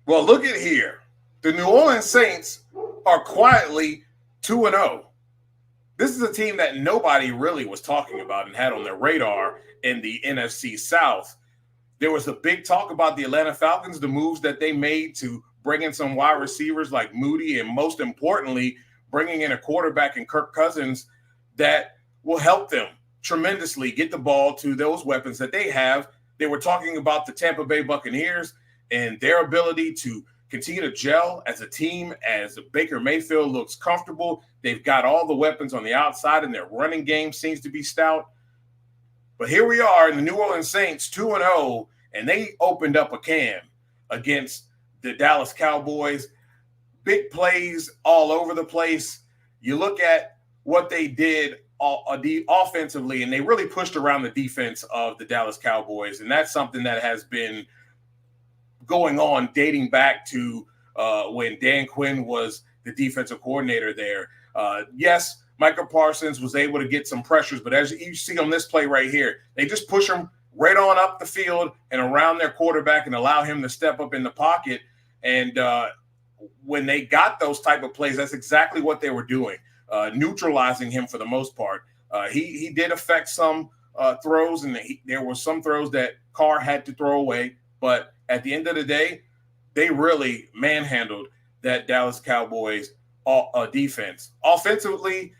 Well, look at here. The New Orleans Saints are quietly 2-0. This is a team that nobody really was talking about and had on their radar in the NFC South. There was a big talk about the Atlanta Falcons, the moves that they made to bring in some wide receivers like Moody, and most importantly, bringing in a quarterback in Kirk Cousins that will help them tremendously get the ball to those weapons that they have. They were talking about the Tampa Bay Buccaneers and their ability to continue to gel as a team as Baker Mayfield looks comfortable. They've got all the weapons on the outside, and their running game seems to be stout. But here we are in the New Orleans Saints, 2-0, and they opened up a can against the Dallas Cowboys. Big plays all over the place. You look at what they did offensively, and they really pushed around the defense of the Dallas Cowboys, and that's something that has been going on dating back to when Dan Quinn was the defensive coordinator there. Yes, Micah Parsons was able to get some pressures, but as you see on this play right here, they just push him right on up the field and around their quarterback and allow him to step up in the pocket. And when they got those type of plays, that's exactly what they were doing, neutralizing him for the most part. He did affect some throws, and there were some throws that Carr had to throw away. But at the end of the day, they really manhandled that Dallas Cowboys defense. Offensively,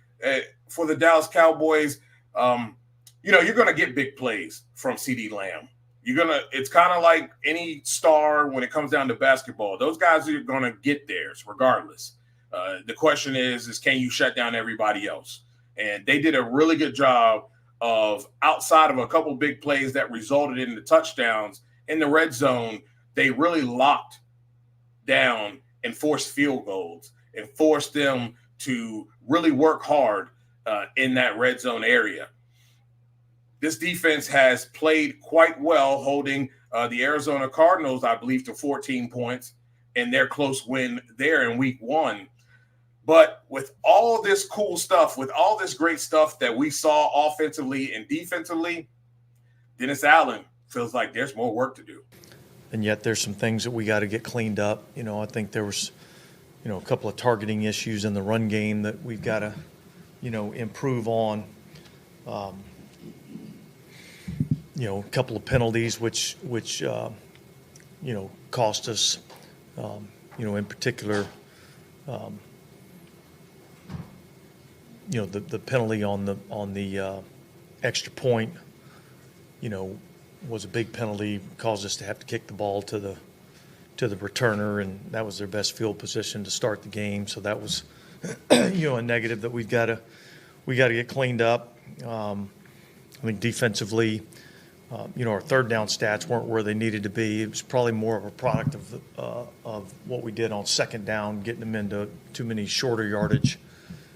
for the Dallas Cowboys, you're going to get big plays from CeeDee Lamb. It's kind of like any star when it comes down to basketball. Those guys are going to get theirs regardless. The question is can you shut down everybody else? And they did a really good job of, outside of a couple big plays that resulted in the touchdowns in the red zone, they really locked down and forced field goals and forced them to really work hard in that red zone area. This defense has played quite well, holding the Arizona Cardinals, I believe, to 14 points in their close win there in week 1. But with all this cool stuff, with all this great stuff that we saw offensively and defensively, Dennis Allen feels like there's more work to do. And yet there's some things that we got to get cleaned up. I think there was, a couple of targeting issues in the run game that we've got to, improve on. A couple of penalties which cost us, in particular, the penalty on the extra point, was a big penalty, caused us to have to kick the ball to the returner, and that was their best field position to start the game. So that was, a negative that we got to get cleaned up. I think defensively, our third down stats weren't where they needed to be. It was probably more of a product of what we did on second down, getting them into too many shorter yardage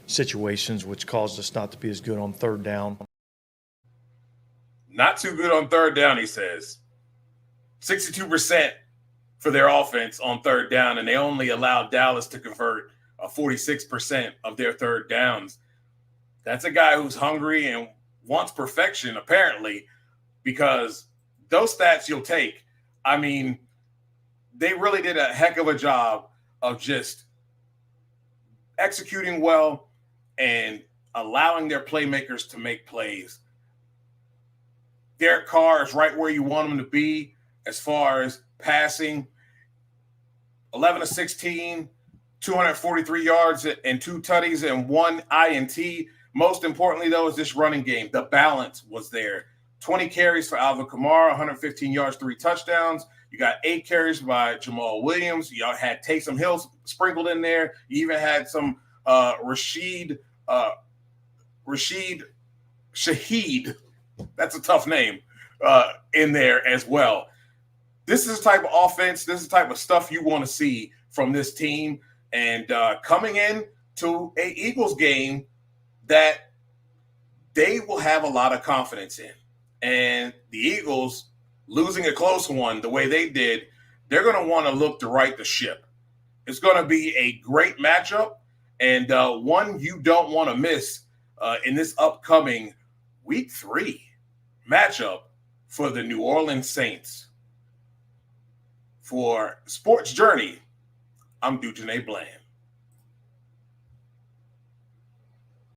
situations, which caused us not to be as good on third down. Not too good on third down, he says. 62% for their offense on third down, and they only allowed Dallas to convert 46% of their third downs. That's a guy who's hungry and wants perfection, apparently, because those stats you'll take. I mean, they really did a heck of a job of just executing well and allowing their playmakers to make plays. Derek Carr is right where you want him to be as far as passing. 11 of 16, 243 yards and 2 tutties and 1 INT. Most importantly, though, is this running game. The balance was there. 20 carries for Alvin Kamara, 115 yards, 3 touchdowns. You got 8 carries by Jamal Williams. You had Taysom Hill sprinkled in there. You even had some Rashid Shaheed, that's a tough name, in there as well. This is the type of offense, this is the type of stuff you want to see from this team. And coming in to a Eagles game that they will have a lot of confidence in. And the Eagles, losing a close one the way they did, they're going to want to look to right the ship. It's going to be a great matchup, and one you don't want to miss in this upcoming Week 3 matchup for the New Orleans Saints. For Sports Journey, I'm Dujane Bland.